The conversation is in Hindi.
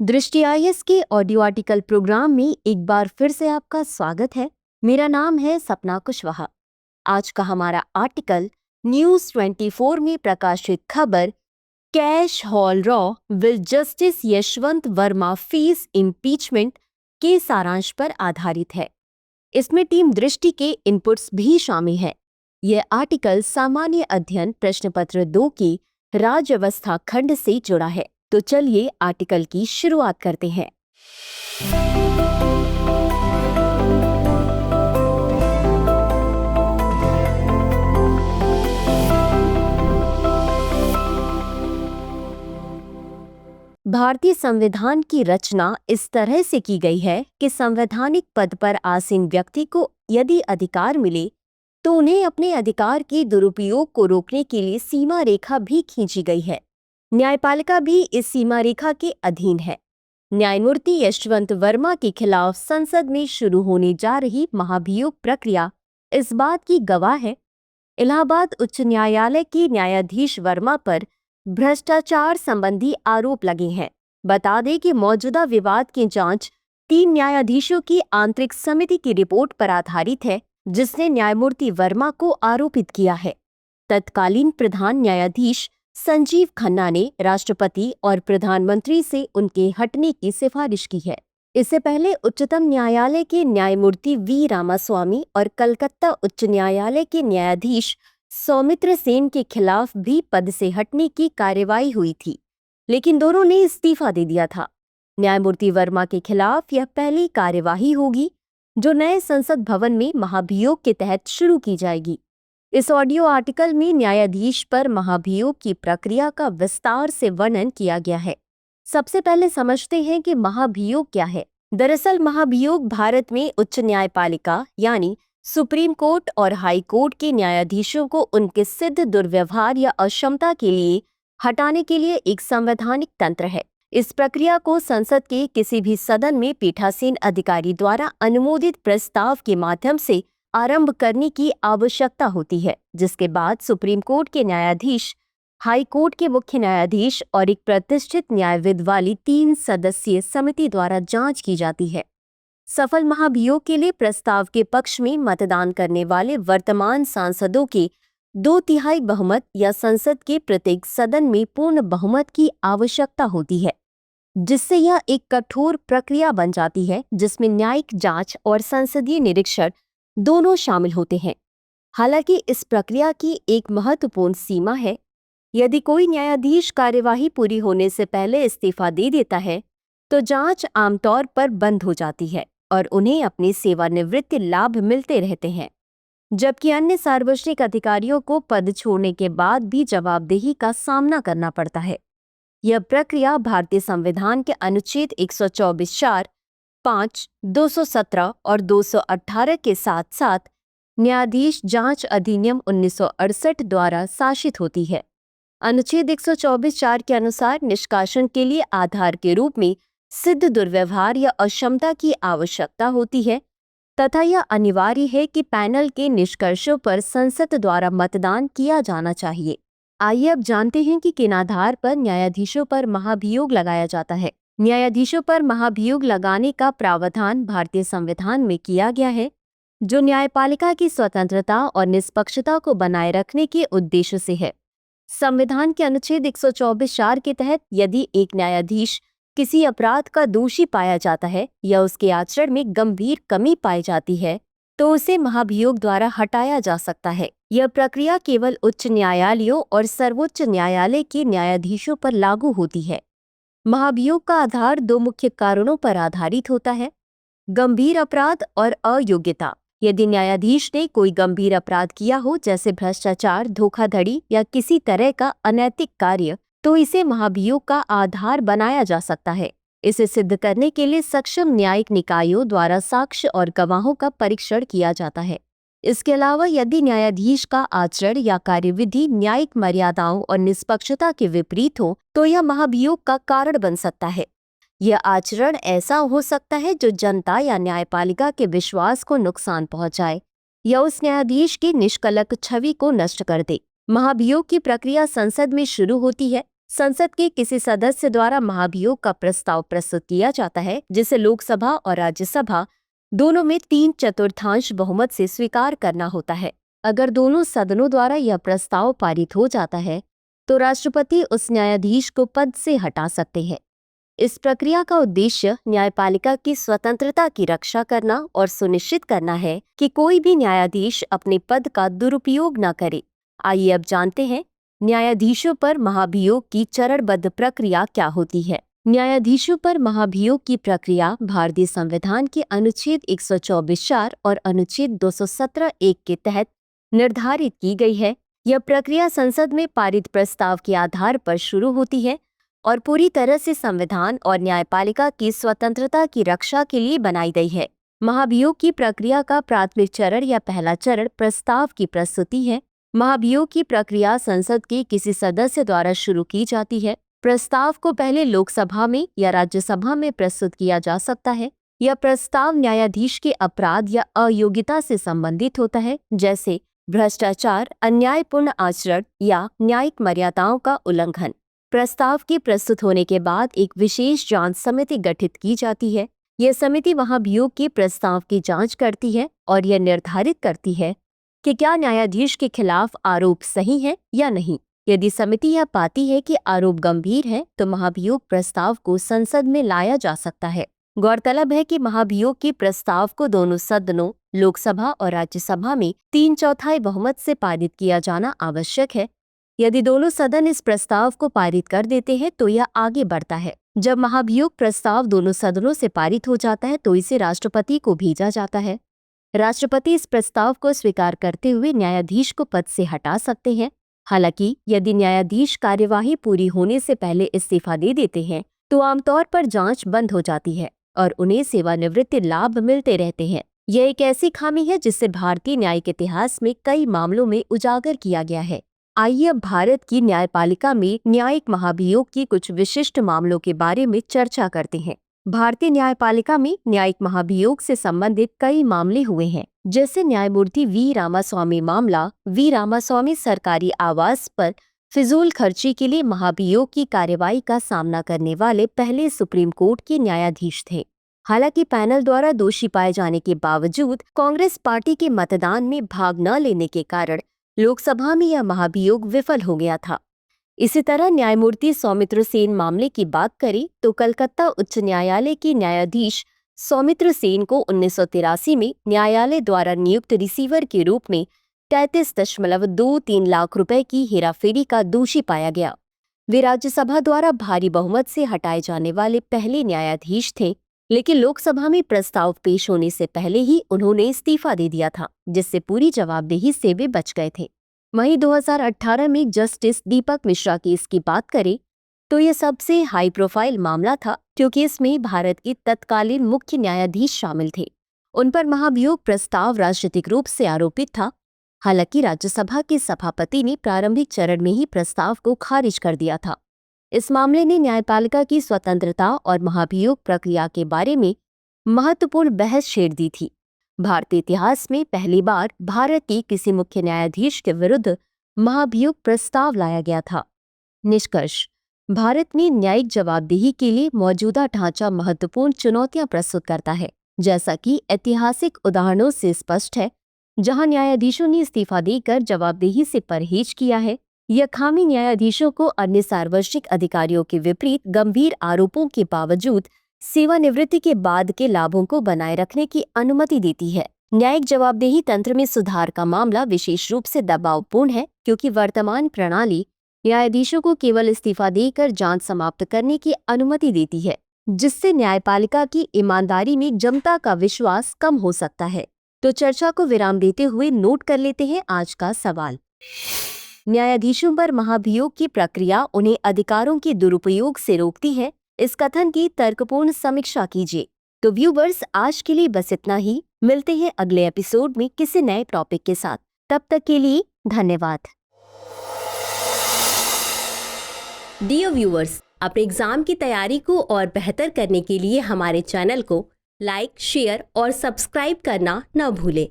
दृष्टि आईएएस के ऑडियो आर्टिकल प्रोग्राम में एक बार फिर से आपका स्वागत है। मेरा नाम है सपना कुशवाहा। आज का हमारा आर्टिकल न्यूज 24 में प्रकाशित खबर cash hall raw will justice Yashwant Verma face impeachment के सारांश पर आधारित है। इसमें टीम दृष्टि के इनपुट्स भी शामिल है। यह आर्टिकल सामान्य अध्ययन प्रश्न पत्र 2 की राज्य व्यवस्था खंड से जुड़ा है। तो चलिए आर्टिकल की शुरुआत करते हैं। भारतीय संविधान की रचना इस तरह से की गई है कि संवैधानिक पद पर आसीन व्यक्ति को यदि अधिकार मिले तो उन्हें अपने अधिकार के दुरुपयोग को रोकने के लिए सीमा रेखा भी खींची गई है। न्यायपालिका भी इस सीमा रेखा के अधीन है। न्यायमूर्ति यशवंत वर्मा के खिलाफ संसद में शुरू होने जा रही महाभियोग प्रक्रिया इस बात की गवाह है। इलाहाबाद उच्च न्यायालय के न्यायाधीश वर्मा पर भ्रष्टाचार संबंधी आरोप लगे हैं। बता दें कि मौजूदा विवाद की जांच 3 न्यायाधीशों की आंतरिक समिति की रिपोर्ट पर आधारित है, जिसने न्यायमूर्ति वर्मा को आरोपित किया है। तत्कालीन प्रधान न्यायाधीश संजीव खन्ना ने राष्ट्रपति और प्रधानमंत्री से उनके हटने की सिफारिश की है। इससे पहले उच्चतम न्यायालय के न्यायमूर्ति वी रामास्वामी और कलकत्ता उच्च न्यायालय के न्यायाधीश सौमित्र सेन के खिलाफ भी पद से हटने की कार्यवाही हुई थी, लेकिन दोनों ने इस्तीफा दे दिया था। न्यायमूर्ति वर्मा के खिलाफ यह पहली कार्यवाही होगी जो नए संसद भवन में महाभियोग के तहत शुरू की जाएगी। इस ऑडियो आर्टिकल में न्यायाधीश पर महाभियोग की प्रक्रिया का विस्तार से वर्णन किया गया है। सबसे पहले समझते हैं कि महाभियोग क्या है। दरअसल महाभियोग भारत में उच्च न्यायपालिका यानी सुप्रीम कोर्ट और हाई कोर्ट के न्यायाधीशों को उनके सिद्ध दुर्व्यवहार या अक्षमता के लिए हटाने के लिए एक संवैधानिक तंत्र है। इस प्रक्रिया को संसद के किसी भी सदन में पीठासीन अधिकारी द्वारा अनुमोदित प्रस्ताव के माध्यम से आरंभ करने की आवश्यकता होती है, जिसके बाद सुप्रीम कोर्ट के न्यायाधीश, हाई कोर्ट के मुख्य न्यायाधीश और एक प्रतिष्ठित न्यायविद वाली 3 सदस्यीय समिति द्वारा जांच की जाती है। सफल महाभियोग के लिए प्रस्ताव के पक्ष में मतदान करने वाले वर्तमान सांसदों के 2/3 बहुमत या संसद के प्रत्येक सदन में पूर्ण बहुमत की आवश्यकता होती है, जिससे यह एक कठोर प्रक्रिया बन जाती है जिसमें न्यायिक जांच और संसदीय निरीक्षण दोनों शामिल होते हैं। हालांकि इस प्रक्रिया की एक महत्वपूर्ण सीमा है। यदि कोई न्यायाधीश कार्यवाही पूरी होने से पहले इस्तीफा दे देता है तो जांच आमतौर पर बंद हो जाती है और उन्हें अपनी सेवानिवृत्ति लाभ मिलते रहते हैं, जबकि अन्य सार्वजनिक अधिकारियों को पद छोड़ने के बाद भी जवाबदेही का सामना करना पड़ता है। यह प्रक्रिया भारतीय संविधान के अनुच्छेद 124(4), 5, 217 और 218 के साथ साथ न्यायाधीश जांच अधिनियम 1968 द्वारा शासित होती है। अनुच्छेद 124(4) के अनुसार निष्कासन के लिए आधार के रूप में सिद्ध दुर्व्यवहार या अक्षमता की आवश्यकता होती है तथा यह अनिवार्य है कि पैनल के निष्कर्षों पर संसद द्वारा मतदान किया जाना चाहिए। आइए अब जानते हैं कि किन आधार पर न्यायाधीशों पर महाभियोग लगाया जाता है। न्यायाधीशों पर महाभियोग लगाने का प्रावधान भारतीय संविधान में किया गया है, जो न्यायपालिका की स्वतंत्रता और निष्पक्षता को बनाए रखने के उद्देश्य से है। संविधान के अनुच्छेद 124(4) के तहत यदि एक न्यायाधीश किसी अपराध का दोषी पाया जाता है या उसके आचरण में गंभीर कमी पाई जाती है तो उसे महाभियोग द्वारा हटाया जा सकता है। यह प्रक्रिया केवल उच्च न्यायालयों और सर्वोच्च न्यायालय के न्यायाधीशों पर लागू होती है। महाभियोग का आधार 2 मुख्य कारणों पर आधारित होता है: गंभीर अपराध और अयोग्यता। यदि न्यायाधीश ने कोई गंभीर अपराध किया हो, जैसे भ्रष्टाचार, धोखाधड़ी या किसी तरह का अनैतिक कार्य, तो इसे महाभियोग का आधार बनाया जा सकता है। इसे सिद्ध करने के लिए सक्षम न्यायिक निकायों द्वारा साक्ष्य और गवाहों का परीक्षण किया जाता है। इसके अलावा यदि न्यायाधीश का आचरण या कार्यविधि न्यायिक मर्यादाओं और निष्पक्षता के विपरीत हो तो यह महाभियोग का कारण बन सकता है। यह आचरण ऐसा हो सकता है जो जनता या न्यायपालिका के विश्वास को नुकसान पहुंचाए या उस न्यायाधीश की निष्कलंक छवि को नष्ट कर दे। महाभियोग की प्रक्रिया संसद में शुरू होती है। संसद के किसी सदस्य द्वारा महाभियोग का प्रस्ताव प्रस्तुत किया जाता है, जिसे लोकसभा और राज्यसभा दोनों में 3/4 बहुमत से स्वीकार करना होता है। अगर दोनों सदनों द्वारा यह प्रस्ताव पारित हो जाता है तो राष्ट्रपति उस न्यायाधीश को पद से हटा सकते हैं। इस प्रक्रिया का उद्देश्य न्यायपालिका की स्वतंत्रता की रक्षा करना और सुनिश्चित करना है कि कोई भी न्यायाधीश अपने पद का दुरुपयोग न करे। आइए अब जानते हैं न्यायाधीशों पर महाभियोग की चरणबद्ध प्रक्रिया क्या होती है। न्यायाधीशों पर महाभियोग की प्रक्रिया भारतीय संविधान के अनुच्छेद 124(4) और अनुच्छेद 217(1) के तहत निर्धारित की गई है। यह प्रक्रिया संसद में पारित प्रस्ताव के आधार पर शुरू होती है और पूरी तरह से संविधान और न्यायपालिका की स्वतंत्रता की रक्षा के लिए बनाई गई है। महाभियोग की प्रक्रिया का प्राथमिक चरण या पहला चरण प्रस्ताव की प्रस्तुति है। महाभियोग की प्रक्रिया संसद के किसी सदस्य द्वारा शुरू की जाती है। प्रस्ताव को पहले लोकसभा में या राज्यसभा में प्रस्तुत किया जा सकता है। यह प्रस्ताव न्यायाधीश के अपराध या अयोग्यता से संबंधित होता है, जैसे भ्रष्टाचार, अन्यायपूर्ण आचरण या न्यायिक मर्यादाओं का उल्लंघन। प्रस्ताव के प्रस्तुत होने के बाद एक विशेष जांच समिति गठित की जाती है। यह समिति महाभियोग के प्रस्ताव की जांच करती है और यह निर्धारित करती है कि क्या न्यायाधीश के खिलाफ आरोप सही है या नहीं। यदि समिति यह पाती है कि आरोप गंभीर है तो महाभियोग प्रस्ताव को संसद में लाया जा सकता है। गौरतलब है कि महाभियोग के प्रस्ताव को दोनों सदनों, लोकसभा और राज्यसभा में 3/4 बहुमत से पारित किया जाना आवश्यक है। यदि दोनों सदन इस प्रस्ताव को पारित कर देते हैं तो यह आगे बढ़ता है। जब महाभियोग प्रस्ताव दोनों सदनों से पारित हो जाता है तो इसे राष्ट्रपति को भेजा जाता है। राष्ट्रपति इस प्रस्ताव को स्वीकार करते हुए न्यायाधीश को पद से हटा सकते हैं। हालांकि यदि न्यायाधीश कार्यवाही पूरी होने से पहले इस्तीफा दे देते हैं तो आमतौर पर जांच बंद हो जाती है और उन्हें सेवानिवृत्ति लाभ मिलते रहते हैं। यह एक ऐसी खामी है जिससे भारतीय न्यायिक इतिहास में कई मामलों में उजागर किया गया है। आइए अब भारत की न्यायपालिका में न्यायिक महाभियोग की कुछ विशिष्ट मामलों के बारे में चर्चा करते हैं। भारतीय न्यायपालिका में न्यायिक महाभियोग से संबंधित कई मामले हुए हैं, जैसे न्यायमूर्ति वी रामास्वामी मामला। वी रामास्वामी सरकारी आवास पर फिजूल खर्ची के लिए महाभियोग की कार्रवाई का सामना करने वाले पहले सुप्रीम कोर्ट के न्यायाधीश थे। हालांकि पैनल द्वारा दोषी पाए जाने के बावजूद कांग्रेस पार्टी के मतदान में भाग न लेने के कारण लोकसभा में यह महाभियोग विफल हो गया था। इसी तरह न्यायमूर्ति सौमित्र सेन मामले की बात करें तो कलकत्ता उच्च न्यायालय के न्यायाधीश सौमित्र सेन को 1983 में न्यायालय द्वारा नियुक्त रिसीवर के रूप में 33.23 लाख रुपए की हेराफेरी का दोषी पाया गया। वे राज्यसभा द्वारा भारी बहुमत से हटाए जाने वाले पहले न्यायाधीश थे, लेकिन लोकसभा में प्रस्ताव पेश होने से पहले ही उन्होंने इस्तीफा दे दिया था, जिससे पूरी जवाबदेही से वे बच गए थे। वहीं 2018 में जस्टिस दीपक मिश्रा केस की बात करें तो यह सबसे हाई प्रोफाइल मामला था, क्योंकि इसमें भारत के तत्कालीन मुख्य न्यायाधीश शामिल थे। उन पर महाभियोग प्रस्ताव राजनीतिक रूप से आरोपित था। हालांकि राज्यसभा के सभापति ने प्रारंभिक चरण में ही प्रस्ताव को खारिज कर दिया था। इस मामले ने न्यायपालिका की स्वतंत्रता और महाभियोग प्रक्रिया के बारे में महत्वपूर्ण बहस छेड़ दी थी। भारतीय इतिहास में पहली बार भारत के किसी मुख्य न्यायाधीश के विरुद्ध महाभियोग प्रस्ताव लाया गया था। निष्कर्ष: भारत में न्यायिक जवाबदेही के लिए मौजूदा ढांचा महत्वपूर्ण चुनौतियां प्रस्तुत करता है, जैसा कि ऐतिहासिक उदाहरणों से स्पष्ट है, जहां न्यायाधीशों ने इस्तीफा देकर जवाबदेही से परहेज किया है। यह खामी न्यायाधीशों को अन्य सार्वजनिक अधिकारियों के विपरीत गंभीर आरोपों के बावजूद सेवानिवृत्ति के बाद के लाभों को बनाए रखने की अनुमति देती है। न्यायिक जवाबदेही तंत्र में सुधार का मामला विशेष रूप से दबावपूर्ण है, क्योंकि वर्तमान प्रणाली न्यायाधीशों को केवल इस्तीफा देकर जांच समाप्त करने की अनुमति देती है, जिससे न्यायपालिका की ईमानदारी में जनता का विश्वास कम हो सकता है। तो चर्चा को विराम देते हुए नोट कर लेते हैं आज का सवाल। न्यायाधीशों पर महाभियोग की प्रक्रिया उन्हें अधिकारों के दुरुपयोग से रोकती है। इस कथन की तर्कपूर्ण समीक्षा कीजिए। तो व्यूवर्स, आज के लिए बस इतना ही। मिलते हैं अगले एपिसोड में किसी नए टॉपिक के साथ। तब तक के लिए धन्यवाद। डियर व्यूवर्स, अपने एग्जाम की तैयारी को और बेहतर करने के लिए हमारे चैनल को लाइक, शेयर और सब्सक्राइब करना न भूलें।